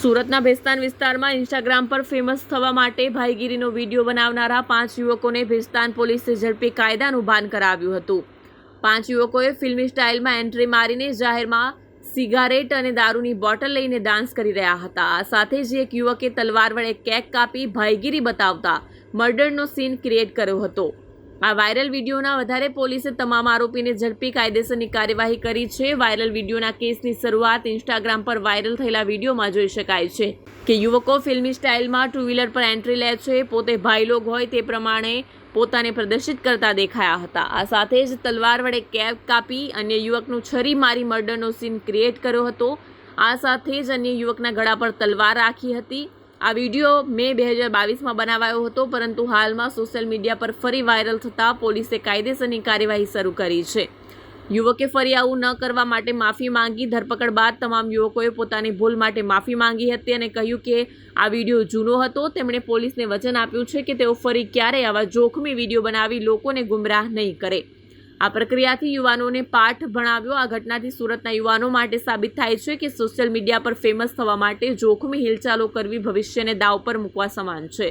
સુરતના ભેસ્તાન વિસ્તારમાં ઇન્સ્ટાગ્રામ પર ફેમસ થવા માટે ભાઈગીરીનો વિડીયો બનાવનારા 5 યુવકોને ભેસ્તાન પોલીસે ઝડપી કાયદાનું ભાન કરાવ્યું હતું। 5 યુવકોએ ફિલ્મી સ્ટાઇલમાં એન્ટ્રી મારીને જાહેરમાં સિગારેટ અને દારૂની બોટલ લઈને ડાન્સ કરી રહ્યા હતા। આ સાથે જ એક યુવકે તલવાર વડે કેક કાપી ભાઈગીરી બતાવતા મર્ડરનો સીન ક્રિએટ કર્યો હતો। આ વાયરલ વિડીયોના આધારે પોલીસે તમામ આરોપીને ઝડપી કાયદેસરની કાર્યવાહી કરી છે। વાયરલ વિડીયોના કેસની શરૂઆત ઇન્સ્ટાગ્રામ પર વાયરલ થયેલા વિડીયોમાં જોઈ શકાય છે કે યુવકો ફિલ્મી સ્ટાઇલમાં ટુ વ્હીલર પર એન્ટ્રી લે છે, પોતે ભાઈલોગ હોય તે પ્રમાણે પોતાને પ્રદર્શિત કરતા દેખાયા હતા। આ સાથે જ તલવાર વડે કેક કાપી અન્ય યુવકનું છરી મારી મર્ડરનો સીન ક્રિએટ કર્યો હતો। આ સાથે જ અન્ય યુવકના ગળા પર તલવાર રાખી હતી। આ વિડીયો મે 2022માં બનાવાયો હતો, પરંતુ હાલમાં સોશિયલ મીડિયા પર ફરી વાયરલ થતાં પોલીસે કાયદેસરની કાર્યવાહી શરૂ કરી છે। યુવકે ફરી આવું ન કરવા માટે માફી માંગી। ધરપકડ બાદ તમામ યુવકોએ પોતાની ભૂલ માટે માફી માંગી હતી અને કહ્યું કે આ વિડીયો જૂનો હતો। તેમણે પોલીસને વચન આપ્યું છે કે તેઓ ફરી ક્યારેય આવા જોખમી વિડીયો બનાવી લોકોને ગુમરાહ નહીં કરે। આ પ્રક્રિયાથી યુવાનોને પાઠ ભણાવ્યો। આ ઘટનાથી સુરતના યુવાનો માટે સાબિત થાય છે કે સોશિયલ મીડિયા પર ફેમસ થવા માટે જોખમી હિલચાલો કરવી ભવિષ્યને દાવ પર મૂકવા સમાન છે।